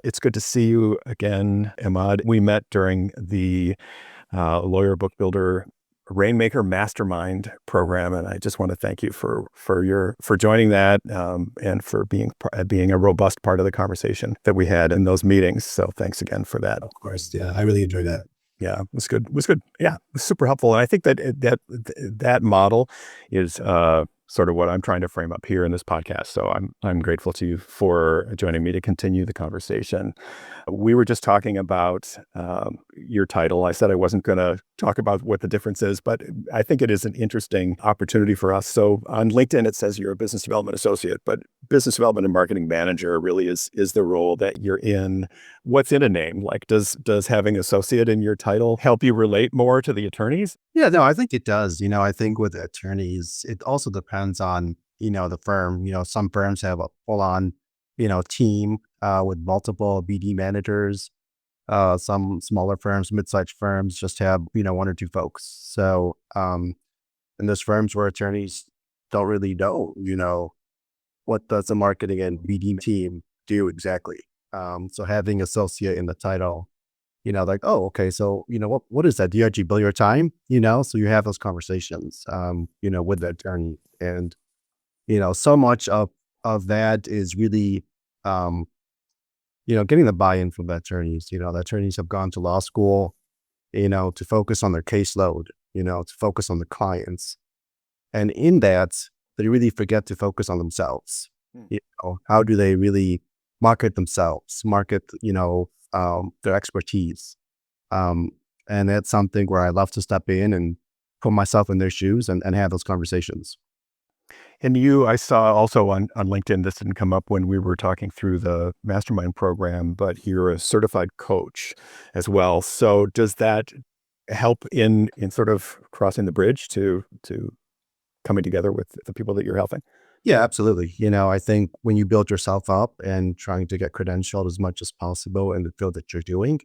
It's good to see you again, Emmad. We met during the Lawyer Book Builder Rainmaker Mastermind program, and I just want to thank you for joining that and for being a robust part of the conversation that we had in those meetings. So thanks again for that. Of course, yeah, I really enjoyed that. Yeah, it was good. It was good. Yeah, it was super helpful. And I think that model is sort of what I'm trying to frame up here in this podcast. So I'm grateful to you for joining me to continue the conversation. We were just talking about your title. I said I wasn't going to talk about what the difference is, but I think it is an interesting opportunity for us. So on LinkedIn, it says you're a business development associate, but business development and marketing manager really is the role that you're in. What's in a name? Like, does having associate in your title help you relate more to the attorneys? Yeah, no, I think it does. I think with attorneys, it also depends on, the firm. Some firms have a full-on, team with multiple BD managers. Some smaller firms, mid-sized firms just have, one or two folks. So, in those firms where attorneys don't really know, what does the marketing and BD team do exactly? So having associate in the title, like, oh, okay, so, what is that? Do you actually bill your time? So you have those conversations, with the attorney. And, so much of that is really, getting the buy-in from the attorneys. The attorneys have gone to law school, to focus on their caseload, to focus on the clients. And in that, they really forget to focus on themselves. How do they really market themselves, their expertise? And that's something where I love to step in and put myself in their shoes and have those conversations. And I saw also on LinkedIn, this didn't come up when we were talking through the mastermind program, but you're a certified coach as well. So does that help in sort of crossing the bridge to coming together with the people that you're helping? Yeah, absolutely. I think when you build yourself up and trying to get credentialed as much as possible in the field that you're doing,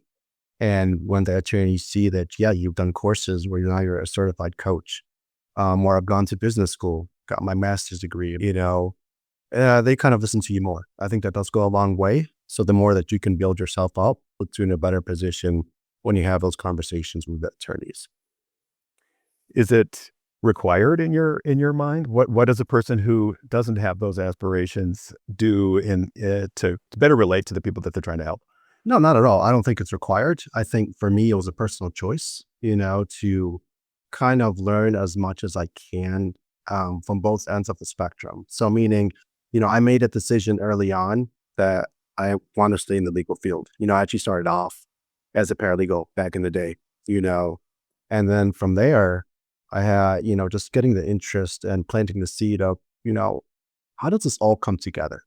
and when the attorneys see that, yeah, you've done courses where now you're a certified coach, or I've gone to business school, got my master's degree, they kind of listen to you more. I think that does go a long way. So the more that you can build yourself up, puts you in a better position when you have those conversations with the attorneys. Is it required in your mind? What does a person who doesn't have those aspirations do to better relate to the people that they're trying to help? No, not at all. I don't think it's required. I think for me, it was a personal choice, to kind of learn as much as I can from both ends of the spectrum. So meaning, I made a decision early on that I want to stay in the legal field. I actually started off as a paralegal back in the day, and then from there, I had, just getting the interest and planting the seed of, how does this all come together?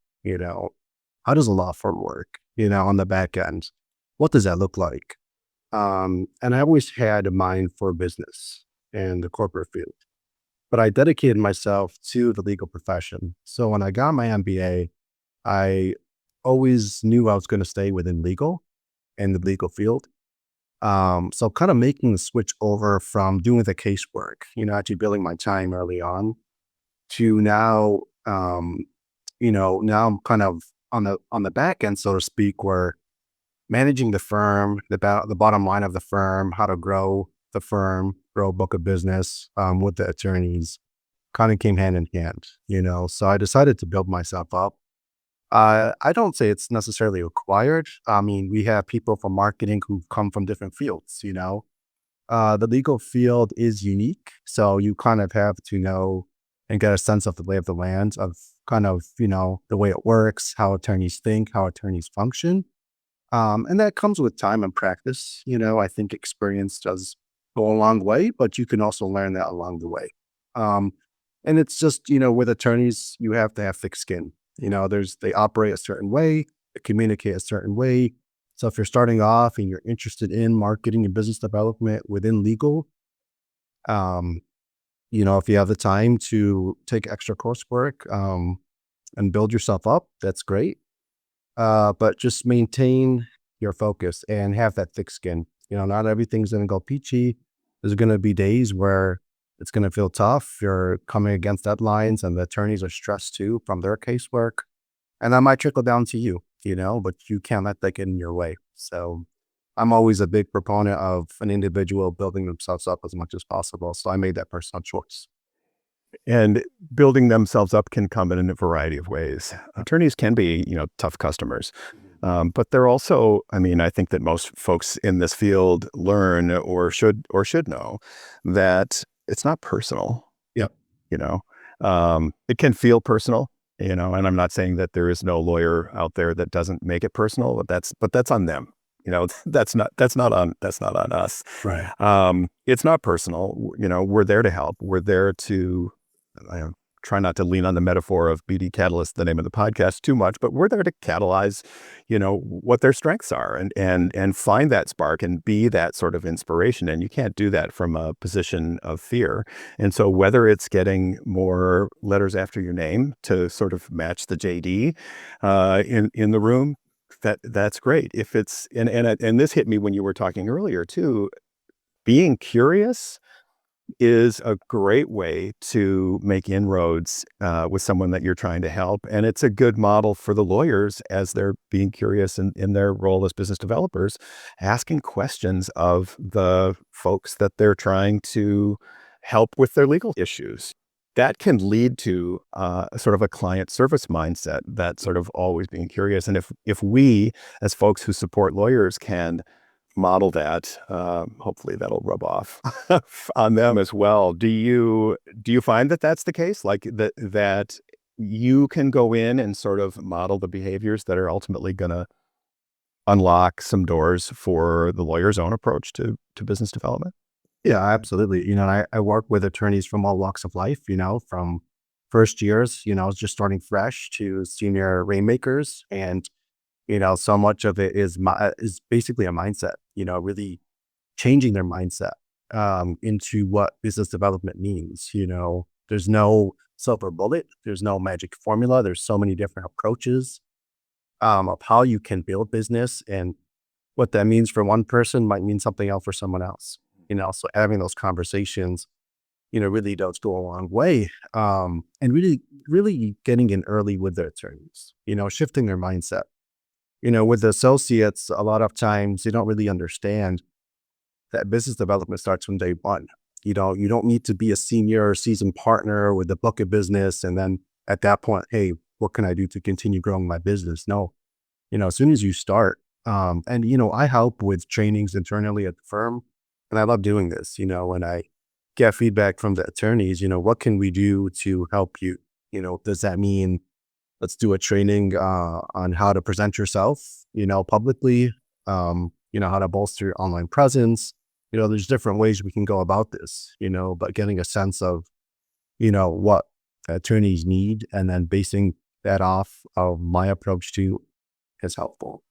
How does a law firm work, on the back end? What does that look like? And I always had a mind for business and the corporate field, but I dedicated myself to the legal profession. So when I got my MBA, I always knew I was going to stay within legal and the legal field. So kind of making the switch over from doing the casework, actually billing my time early on to now, now I'm kind of on the back end, so to speak, where managing the firm, the bottom line of the firm, how to grow the firm, grow a book of business with the attorneys, kind of came hand in hand, So I decided to build myself up. I don't say it's necessarily required. I mean, we have people from marketing who come from different fields, The legal field is unique. So you kind of have to know and get a sense of the lay of the land of kind of, the way it works, how attorneys think, how attorneys function. And that comes with time and practice. I think experience does go a long way, but you can also learn that along the way. And it's just, with attorneys, you have to have thick skin. They operate a certain way, they communicate a certain way. So if you're starting off and you're interested in marketing and business development within legal, if you have the time to take extra coursework and build yourself up, that's great. But just maintain your focus and have that thick skin. Not everything's going to go peachy. There's going to be days where it's going to feel tough. You're coming against deadlines and the attorneys are stressed too from their casework. And that might trickle down to you. but you can't let that get in your way. So I'm always a big proponent of an individual building themselves up as much as possible. So I made that personal choice. And building themselves up can come in a variety of ways. Attorneys can be, tough customers. But they're also, I mean, I think that most folks in this field learn or should know that it's not personal. Yep. You know, it can feel personal. And I'm not saying that there is no lawyer out there that doesn't make it personal, but that's on them. That's not on us. Right. It's not personal. We're there to help. We're there to, I try not to lean on the metaphor of BD Catalyst, the name of the podcast, too much, but we're there to catalyze, what their strengths are and find that spark and be that sort of inspiration. And you can't do that from a position of fear. And so whether it's getting more letters after your name to sort of match the JD in the room, that's great. If it's and this hit me when you were talking earlier too, being curious is a great way to make inroads with someone that you're trying to help. And it's a good model for the lawyers as they're being curious in their role as business developers, asking questions of the folks that they're trying to help with their legal issues. That can lead to sort of a client service mindset, that sort of always being curious. And if we, as folks who support lawyers, can model that, hopefully that'll rub off on them as well. Do you find that that's the case? Like that you can go in and sort of model the behaviors that are ultimately going to unlock some doors for the lawyer's own approach to business development? Yeah, absolutely. And I work with attorneys from all walks of life, from first years, just starting fresh to senior rainmakers. And, so much of it is basically a mindset, really changing their mindset into what business development means. There's no silver bullet, there's no magic formula. There's so many different approaches of how you can build business, and what that means for one person might mean something else for someone else. So having those conversations, really does go a long way. And really, really getting in early with the attorneys, shifting their mindset. With the associates, a lot of times they don't really understand that business development starts from day one. You don't need to be a senior or seasoned partner with a book of business. And then at that point, hey, what can I do to continue growing my business? No, as soon as you start, I help with trainings internally at the firm, and I love doing this, when I get feedback from the attorneys, what can we do to help you? Does that mean let's do a training on how to present yourself, publicly, how to bolster your online presence. There's different ways we can go about this, but getting a sense of, what attorneys need and then basing that off of my approach to is helpful.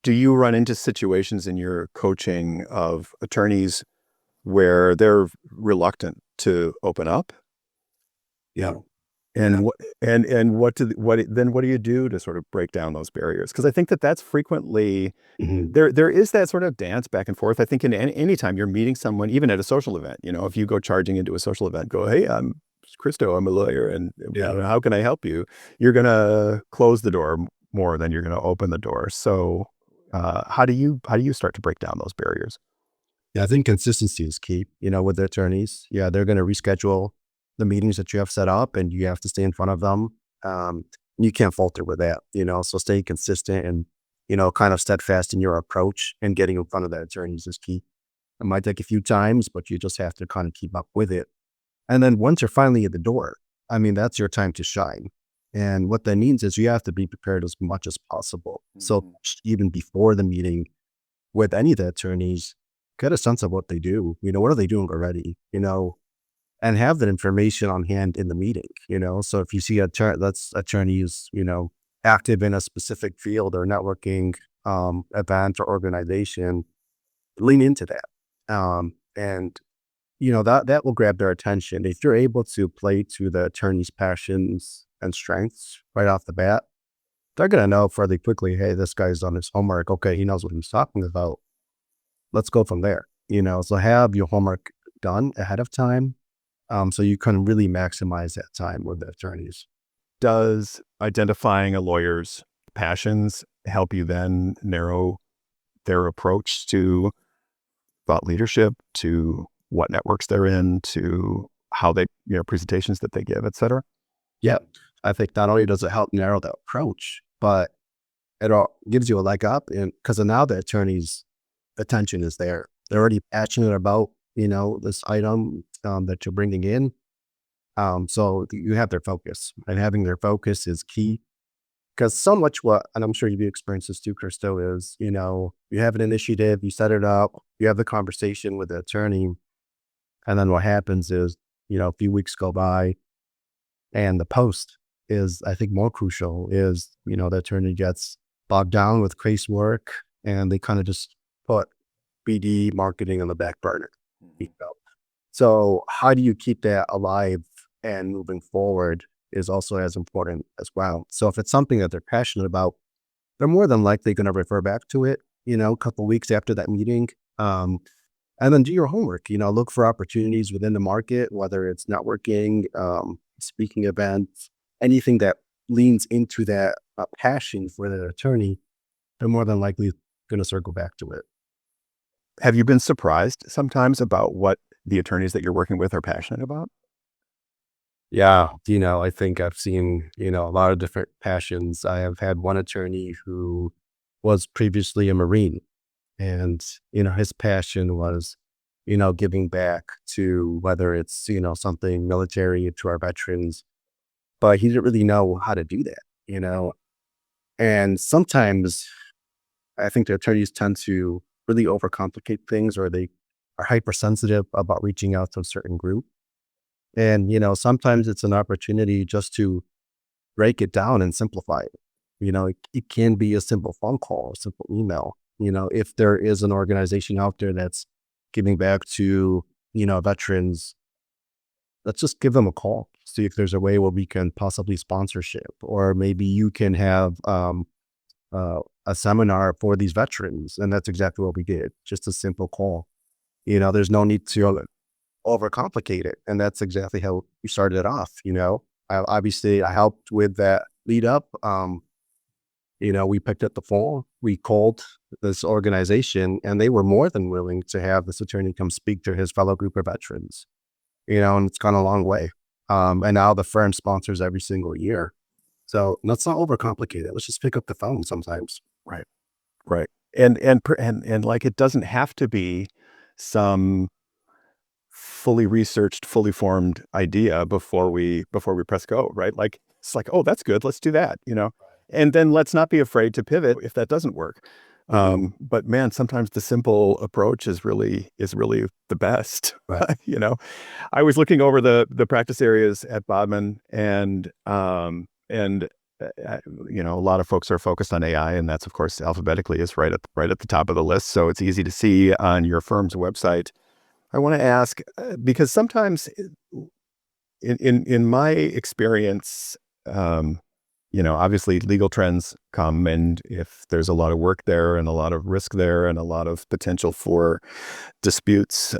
Do you run into situations in your coaching of attorneys where they're reluctant to open up? Yeah. And what do you do to sort of break down those barriers? Because I think that that's frequently Mhm. there is that sort of dance back and forth. I think in any time you're meeting someone, even at a social event, if you go charging into a social event, go, "Hey, I'm Kristo, I'm a lawyer, and Yeah. how can I help you?" You're gonna close the door more than you're gonna open the door. So, how do you start to break down those barriers? Yeah, I think consistency is key, with the attorneys. Yeah, they're going to reschedule the meetings that you have set up, and you have to stay in front of them. You can't falter with that, so stay consistent and, kind of steadfast in your approach, and getting in front of the attorneys is key. It might take a few times, but you just have to kind of keep up with it. And then once you're finally at the door, that's your time to shine. And what that means is you have to be prepared as much as possible. So even before the meeting with any of the attorneys, get a sense of what they do. What are they doing already? And have that information on hand in the meeting. So if you see that's attorneys, active in a specific field or networking event or organization, lean into that. And that will grab their attention. If you're able to play to the attorney's passions and strengths right off the bat, they're going to know fairly quickly, hey, this guy's done his homework. Okay, he knows what he's talking about. Let's go from there. So have your homework done ahead of time, so you can really maximize that time with the attorneys. Does identifying a lawyer's passions help you then narrow their approach to thought leadership, to what networks they're in, to how they, presentations that they give, et cetera? Yeah. I think not only does it help narrow the approach, but it all gives you a leg up, and because now the attorney's attention is there. They're already passionate about, this item that you're bringing in. So you have their focus, and having their focus is key. Because so much and I'm sure you've experienced this too, Kristo, is, you have an initiative, you set it up, you have the conversation with the attorney, and then what happens is, a few weeks go by, and the post is, I think, more crucial is, the attorney gets bogged down with case work, and they kind of just put BD marketing on the back burner. So how do you keep that alive and moving forward is also as important as well. So if it's something that they're passionate about, they're more than likely going to refer back to it, a couple of weeks after that meeting. And then do your homework, look for opportunities within the market, whether it's networking, speaking events, anything that leans into that passion for the attorney, they're more than likely going to circle back to it. Have you been surprised sometimes about what the attorneys that you're working with are passionate about? Yeah. I think I've seen, a lot of different passions. I have had one attorney who was previously a Marine, and, his passion was, giving back to, whether it's, something military, to our veterans, but he didn't really know how to do that. And sometimes I think the attorneys tend to really overcomplicate things, or they are hypersensitive about reaching out to a certain group. And, sometimes it's an opportunity just to break it down and simplify it. It can be a simple phone call, a simple email. If there is an organization out there that's giving back to, veterans, let's just give them a call. See if there's a way where we can possibly sponsorship, or maybe you can have a seminar for these veterans. And that's exactly what we did. Just a simple call. There's no need to overcomplicate it. And that's exactly how we started it off. I helped with that lead up. We picked up the phone, we called this organization, and they were more than willing to have this attorney come speak to his fellow group of veterans, and it's gone a long way. And now the firm sponsors every single year. So let's not overcomplicate it. Let's just pick up the phone sometimes. Right. Right. And like, it doesn't have to be some fully researched, fully formed idea before we press go, right? Like, it's like, oh, that's good, let's do that, and then let's not be afraid to pivot if that doesn't work. But man, sometimes the simple approach is really the best. Right. I was looking over the practice areas at Bodman, and a lot of folks are focused on AI, and that's, of course, alphabetically is right at the top of the list. So it's easy to see on your firm's website. I want to ask, because sometimes in my experience, obviously legal trends come, and if there's a lot of work there and a lot of risk there and a lot of potential for disputes,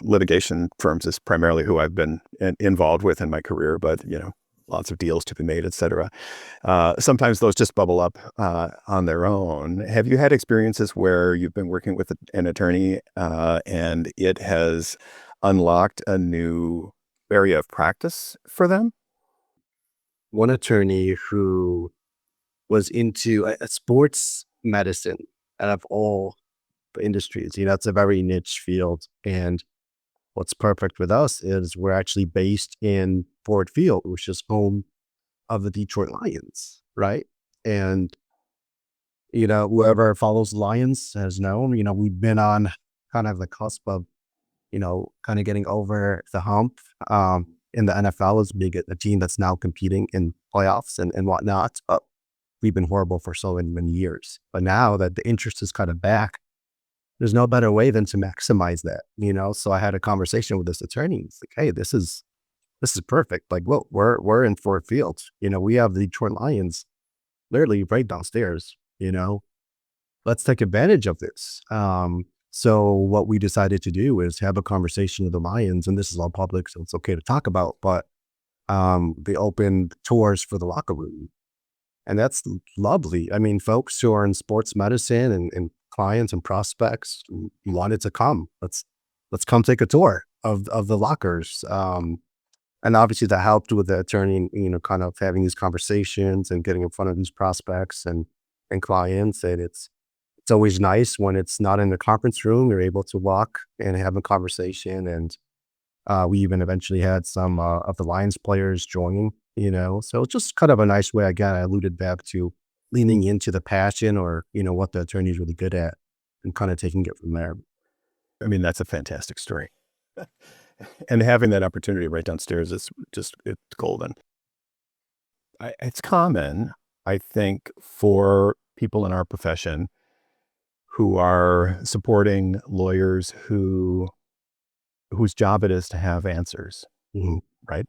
litigation firms is primarily who I've been involved with in my career, but, lots of deals to be made, et cetera. Sometimes those just bubble up on their own. Have you had experiences where you've been working with an attorney and it has unlocked a new area of practice for them? One attorney who was into a sports medicine out of all the industries. It's a very niche field. And what's perfect with us is we're actually based in Ford Field, which is home of the Detroit Lions, right? And, whoever follows Lions has known, we've been on kind of the cusp of, kind of getting over the hump. In the NFL is being a team that's now competing in playoffs and whatnot. We've been horrible for so many years. But now that the interest is kind of back, there's no better way than to maximize that, So I had a conversation with this attorney. It's like, hey, this is perfect. Like, well, we're in Ford Field. We have the Detroit Lions literally right downstairs. Let's take advantage of this. So what we decided to do is have a conversation with the Lions, and this is all public, so it's okay to talk about. But they opened tours for the locker room, And that's lovely. I mean, folks who are in sports medicine and clients and prospects wanted to come. Let's come take a tour of the lockers. And obviously that helped with the attorney, kind of having these conversations and getting in front of these prospects and clients. And it's always nice when it's not in the conference room. You're able to walk and have a conversation. And we even eventually had some of the Lions players joining, So it's just kind of a nice way. Again, I alluded back to leaning into the passion or, what the attorney is really good at and kind of taking it from there. I mean, that's a fantastic story. And having that opportunity right downstairs is just, it's golden. It's common, I think, for people in our profession who are supporting lawyers whose job it is to have answers, Mhm. right?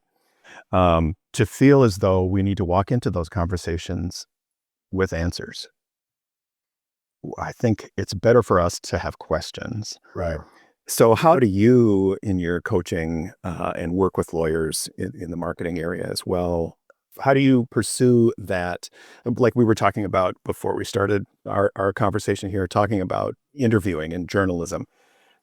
To feel as though we need to walk into those conversations with answers. I think it's better for us to have questions. Right. So how do you, in your coaching and work with lawyers in the marketing area as well, how do you pursue that? Like we were talking about before we started our conversation here, talking about interviewing and journalism.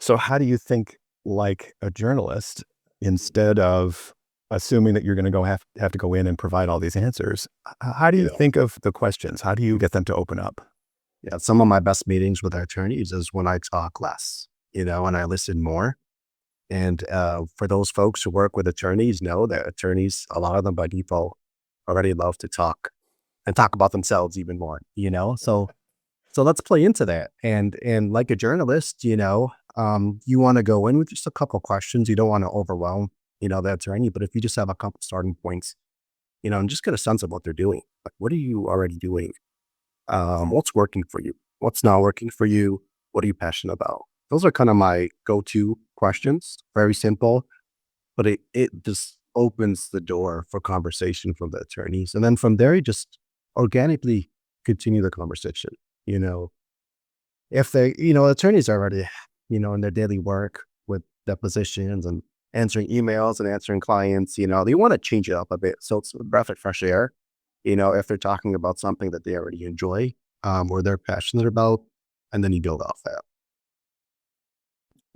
So how do you think like a journalist, instead of assuming that you're going to have to go in and provide all these answers? How do you Yeah. think of the questions? How do you get them to open up? Yeah. Some of my best meetings with attorneys is when I talk less, and I listen more. And for those folks who work with attorneys, know that attorneys, a lot of them by default, already love to talk and talk about themselves even more. So let's play into that. And like a journalist, you want to go in with just a couple questions. You don't want to overwhelm, the attorney, but if you just have a couple starting points, and just get a sense of what they're doing. Like, what are you already doing? What's working for you? What's not working for you? What are you passionate about? Those are kind of my go-to questions. Very simple, but it just opens the door for conversation from the attorneys. And then from there, you just organically continue the conversation. You know, if they, attorneys are already, in their daily work with depositions and answering emails and answering clients, they want to change it up a bit. So it's a breath of fresh air, if they're talking about something that they already enjoy, or they're passionate about, and then you build off that.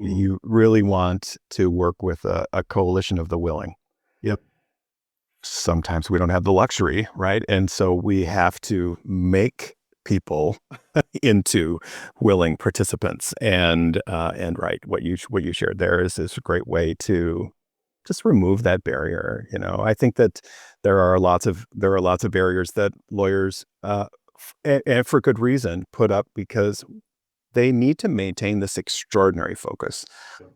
You really want to work with a coalition of the willing. Yep. Sometimes we don't have the luxury, right? And so we have to make people into willing participants. And right, what you shared there is a great way to just remove that barrier. I think that there are lots of barriers that lawyers, and for good reason, put up because they need to maintain this extraordinary focus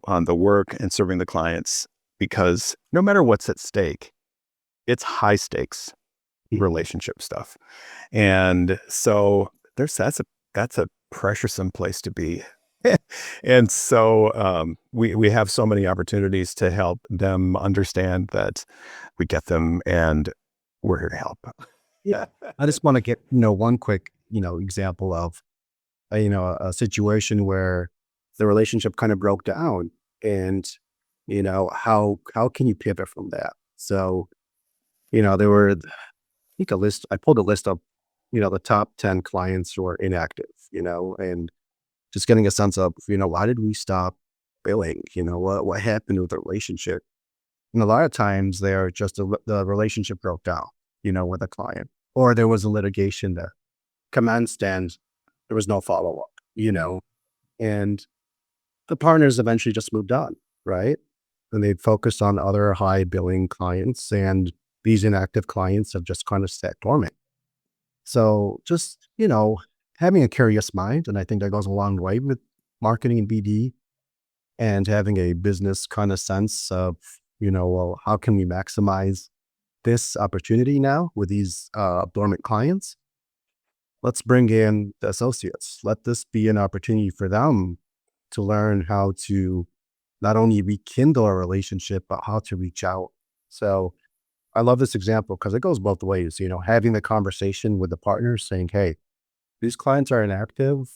on the work and serving the clients, because no matter what's at stake, it's high stakes relationship stuff. And so that's a pressuresome place to be. And so we have so many opportunities to help them understand that we get them and we're here to help. Yeah. I just want to get, one quick, example of, a situation where the relationship kind of broke down and, how can you pivot from that? So, there were, I think I pulled a list of, the top 10 clients who are inactive, and just getting a sense of, why did we stop billing? What happened with the relationship? And a lot of times they're just, the relationship broke down, with a client, or there was a litigation that commenced and there was no follow-up, and the partners eventually just moved on, right? And they focused on other high billing clients, and these inactive clients have just kind of sat dormant. So just, having a curious mind, and I think that goes a long way with marketing and BD, and having a business kind of sense of, well, how can we maximize this opportunity now with these dormant clients? Let's bring in the associates. Let this be an opportunity for them to learn how to not only rekindle a relationship, but how to reach out. So I love this example because it goes both ways, having the conversation with the partners saying, hey, these clients are inactive.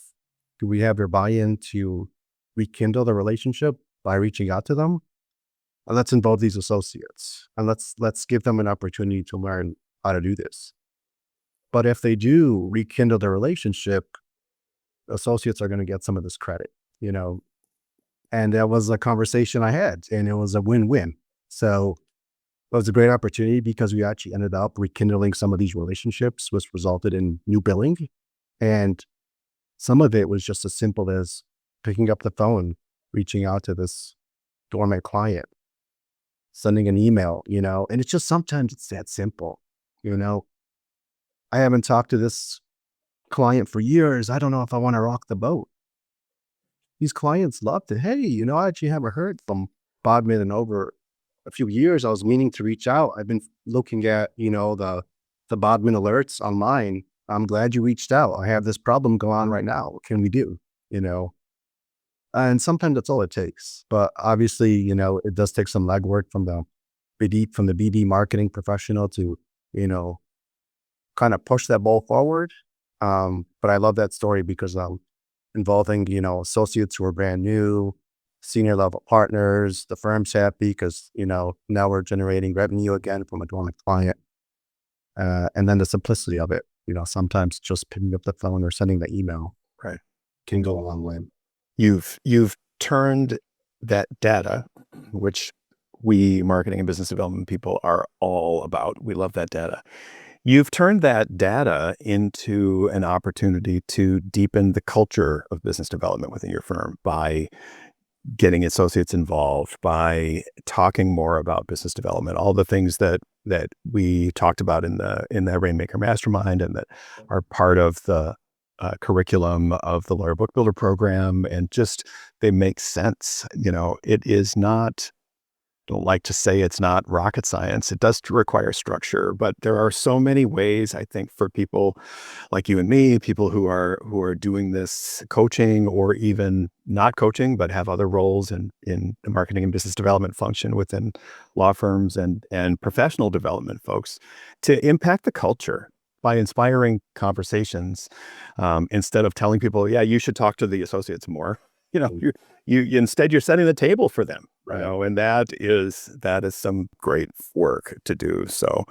Do we have your buy-in to rekindle the relationship by reaching out to them? And let's involve these associates and let's give them an opportunity to learn how to do this. But if they do rekindle the relationship, associates are going to get some of this credit, you know. And that was a conversation I had, and it was a win-win. So it was a great opportunity because we actually ended up rekindling some of these relationships, which resulted in new billing. And some of it was just as simple as picking up the phone, reaching out to this dormant client, sending an email, you know, and it's just sometimes it's that simple, you know. I haven't talked to this client for years. I don't know if I want to rock the boat. These clients loved it. Hey, you know, I actually haven't heard from Bodmin in over a few years. I was meaning to reach out. I've been looking at, you know, the Bodmin alerts online. I'm glad you reached out. I have this problem going on right now. What can we do? You know, and sometimes that's all it takes. But obviously, you know, it does take some legwork from the BD marketing professional to, you know, kind of push that ball forward. But I love that story because involving, you know, associates who are brand new, senior level partners, the firm's happy because, you know, now we're generating revenue again from a dormant client. And then the simplicity of it, you know, sometimes just picking up the phone or sending the email Right. can go a long way. You've turned that data, which we marketing and business development people are all about. We love that data. You've turned that data into an opportunity to deepen the culture of business development within your firm by getting associates involved, by talking more about business development, all the things that we talked about in the Rainmaker Mastermind and that are part of the curriculum of the Lawyer Book Builder program, and just they make sense. You know, it is not. Don't like to say it's not rocket science. It does require structure, but there are so many ways, I think, for people like you and me, people who are doing this coaching or even not coaching, but have other roles in the marketing and business development function within law firms and professional development folks, to impact the culture by inspiring conversations, instead of telling people, yeah, you should talk to the associates more. You know, you instead you're setting the table for them, you Right. know, and that is some great work to do. So,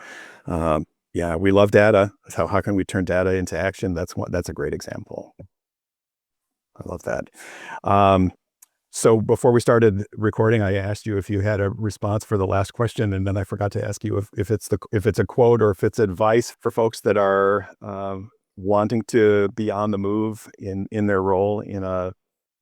yeah, we love data. So how can we turn data into action? That's a great example. I love that. Um, so before we started recording, I asked you if you had a response for the last question, and then I forgot to ask you if it's a quote or if it's advice for folks that are wanting to be on the move in their role in a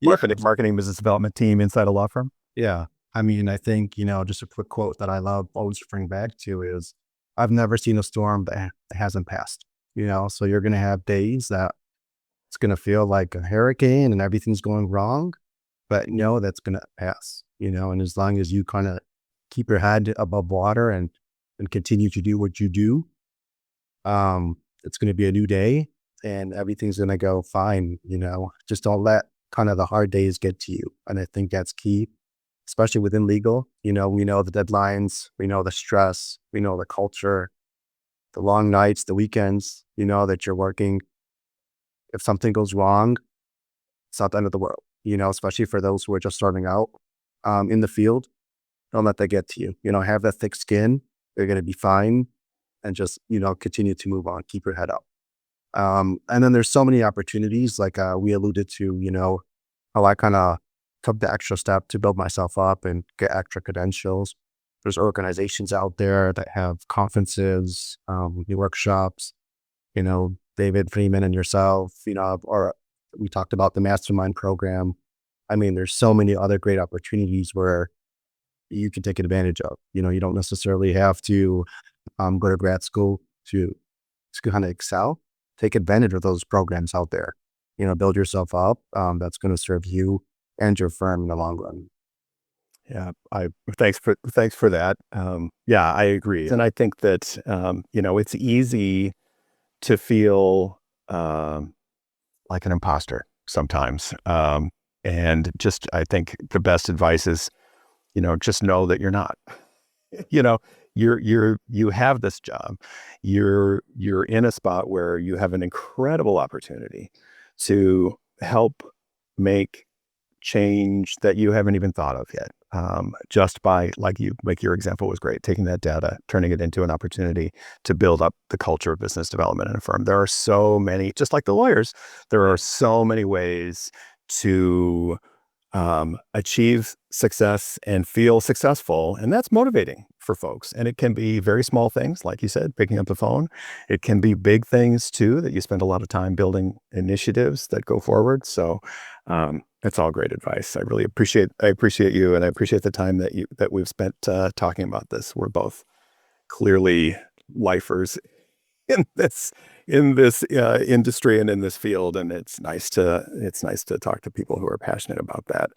Yeah. marketing business development team inside a law firm. Yeah. I mean, I think, you know, just a quick quote that I love always referring back to is I've never seen a storm that hasn't passed, you know, so you're going to have days that it's going to feel like a hurricane and everything's going wrong, but no, that's going to pass, you know, and as long as you kind of keep your head above water and continue to do what you do, it's going to be a new day and everything's going to go fine, you know, just don't let kind of the hard days get to you. And I think that's key, especially within legal. You know, we know the deadlines, we know the stress, we know the culture, the long nights, the weekends, you know, that you're working. If something goes wrong, it's not the end of the world, you know, especially for those who are just starting out in the field. Don't let that get to you. You know, have that thick skin. You're going to be fine and just, you know, continue to move on, keep your head up. And then there's so many opportunities, like we alluded to, you know, how I kind of took the extra step to build myself up and get extra credentials. There's organizations out there that have conferences, workshops, you know, David Freeman and yourself, you know, or we talked about the mastermind program. I mean, there's so many other great opportunities where you can take advantage of. You know, you don't necessarily have to go to grad school to kind of excel. Take advantage of those programs out there. You know, build yourself up. That's going to serve you and your firm in the long run. Yeah, I thanks for that. Yeah, I agree, and I think that you know, it's easy to feel like an imposter sometimes, and just I think the best advice is, you know, just know that you're not. You know, you have this job. You're in a spot where you have an incredible opportunity to help make change that you haven't even thought of yet. just by, like your example was great, taking that data, turning it into an opportunity to build up the culture of business development in a firm. There are so many, just like the lawyers, there are so many ways to achieve success and feel successful. And that's motivating for folks. And it can be very small things, like you said, picking up the phone. It can be big things too, that you spend a lot of time building initiatives that go forward. So it's all great advice. I appreciate you, and I appreciate the time that we've spent talking about this. We're both clearly lifers in this industry and in this field, and it's nice to talk to people who are passionate about that.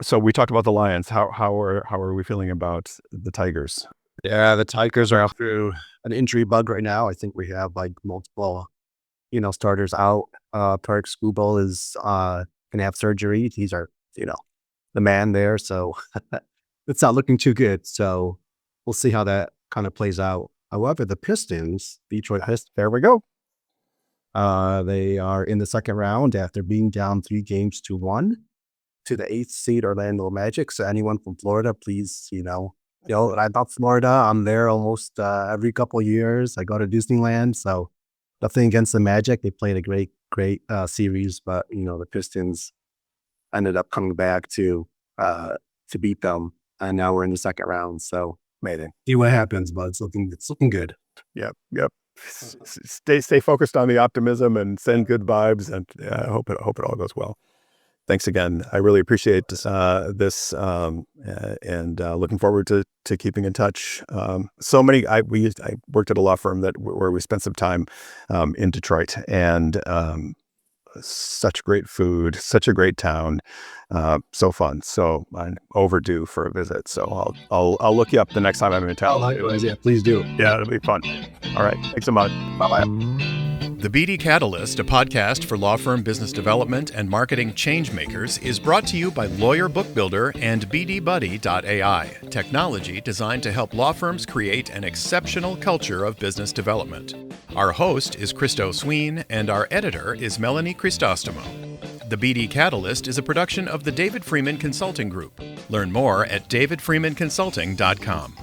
So we talked about the Lions. How are we feeling about the Tigers? Yeah, the Tigers are through an injury bug right now. I think we have like multiple, starters out. Tarek Skubal is gonna have surgery. He's our, the man there. So it's not looking too good. So we'll see how that kind of plays out. However, the Pistons, Detroit Pistons, There we go. they are in the second round after being down 3-1 to the 8th seed Orlando Magic. So anyone from Florida, please, I love Florida. I'm there almost every couple of years. I go to Disneyland. So nothing against the Magic. They played a great series, but the Pistons ended up coming back to beat them, and now we're in the second round. So Amazing. see what happens, but it's looking good. Yep. Stay focused on the optimism and send good vibes, and I hope it all goes well. Thanks again. I really appreciate this, and looking forward to keeping in touch. I worked at a law firm where we spent some time in Detroit, and such great food, such a great town, so fun. So I'm overdue for a visit. So I'll look you up the next time I'm in town. Likewise, yeah, please do. Yeah, it'll be fun. All right, thanks so much. Bye-bye. The BD Catalyst, a podcast for law firm business development and marketing changemakers, is brought to you by Lawyer Book Builder and BDBuddy.ai, technology designed to help law firms create an exceptional culture of business development. Our host is Kristo Sween, and our editor is Melanie Cristostomo. The BD Catalyst is a production of the David Freeman Consulting Group. Learn more at davidfreemanconsulting.com.